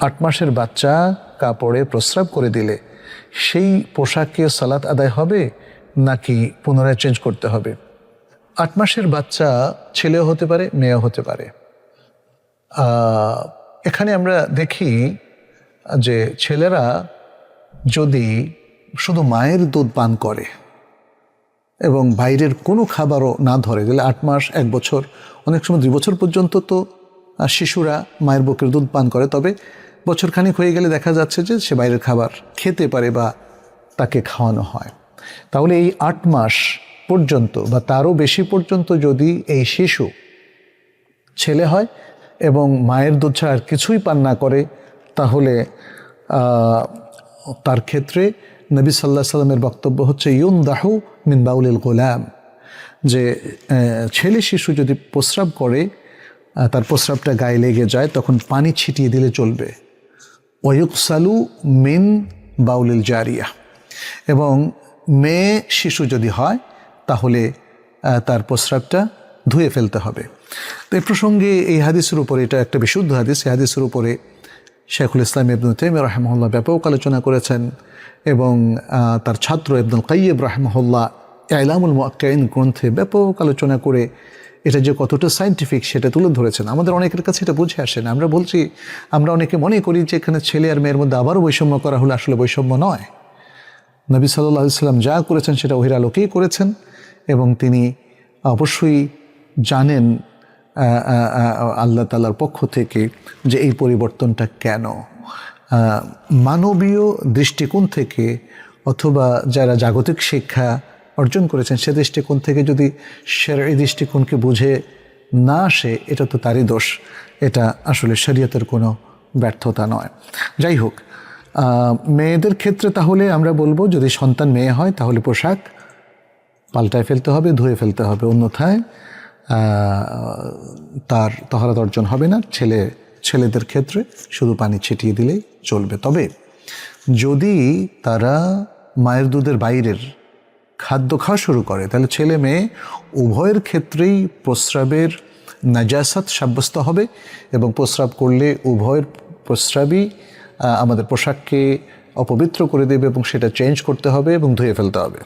8 মাসের বাচ্চা কাপড়ে প্রস্রাব করে দিলে সেই পোশাকে সালাত আদায় হবে নাকি পুনরায় চেঞ্জ করতে হবে? 8 মাসের বাচ্চা ছেলেও হতে পারে, মেয়েও হতে পারে। এখানে আমরা দেখি যে ছেলেরা যদি শুধু মায়ের দুধ পান করে এবং বাইরের কোনো খাবারও না ধরে, তাহলে 8 মাস, 1 বছর, অনেক সময় 2 বছর পর্যন্ত তো শিশুরা মায়ের বুকের দুধ পান করে। তবে বছরখানিক হয়ে গেলে দেখা যাচ্ছে যে সে বাইরের খাবার খেতে পারে বা তাকে খাওয়ানো হয়। তাহলে এই 8 মাস পর্যন্ত বা তারও বেশি পর্যন্ত যদি এই শিশু ছেলে হয় এবং মায়ের দুধ ছাড়া আর কিছুই পান না করে, তাহলে তার ক্ষেত্রে নবী সাল্লাল্লাহু আলাইহি সাল্লামের বক্তব্য হচ্ছে ইউনদাহু মিন বাউলিল গোলাম, যে ছেলে শিশু যদি প্রস্রাব করে, তার প্রস্রাবটা গায়ে লেগে যায়, তখন পানি ছিটিয়ে দিলে চলবে। ওয়ুকসালু মিন বাউলিল জারিয়া, এবং মেয়ে শিশু যদি হয় তাহলে তার প্রস্রাবটা ধুয়ে ফেলতে হবে। তো এই প্রসঙ্গে এই হাদিসের উপরে, এটা একটা বিশুদ্ধ হাদিস, এই হাদিসের উপরে শাইখুল ইসলাম ইবনে তাইমিয়া রাহিমাহুল্লাহ ব্যাপক আলোচনা করেছেন এবং তার ছাত্র ইবনুল কাইয়্যিম রাহিমাহুল্লাহ ইলামুল মুওয়াক্কিঈন গ্রন্থে ব্যাপক আলোচনা করে এটা যে কতটা সায়েন্টিফিক সেটা তুলে ধরেছেন। আমাদের অনেকের কাছে এটা বুঝে আসে না। আমরা অনেকে মনে করি যে এখানে ছেলে আর মেয়ের মধ্যে আবারও বৈষম্য করা হলে আসলে বৈষম্য নয়। নবী সাল্লাল্লাহু আলাইহি ওয়াসাল্লাম যা করেছেন সেটা ওহীর আলোকেই করেছেন এবং তিনি অবশ্যই জানেন আল্লাহ তাআলার পক্ষ থেকে যে এই পরিবর্তনটা কেন। মানবীয় দৃষ্টিকোণ থেকে অথবা যারা জাগতিক শিক্ষা অর্জন করেছেন সে দৃষ্টিকোণ থেকে যদি শরঈ দৃষ্টিকোণকে বুঝে না আসে, এটা তো তারই দোষ, এটা আসলে শরীয়তের কোনো ব্যর্থতা নয়। যাই হোক, মেয়েদের ক্ষেত্রে তাহলে আমরা বলবো, যদি সন্তান মেয়ে হয় তাহলে পোশাক পাল্টায় ফেলতে হবে, ধুয়ে ফেলতে হবে, অন্যথায় তার তহরাত অর্জন হবে না। ছেলেদের ক্ষেত্রে শুধু পানি ছিটিয়ে দিলেই চলবে। তবে যদি তারা মায়ের দুধের বাইরের খাদ্য খাওয়া শুরু করে, তাহলে ছেলে মেয়ে উভয়ের ক্ষেত্রেই প্রস্রাবের নাজাসাত সাব্যস্ত হবে এবং প্রস্রাব করলে উভয়ের প্রস্রাবই আমাদের পোশাককে অপবিত্র করে দেবে এবং সেটা চেঞ্জ করতে হবে এবং ধুয়ে ফেলতে হবে।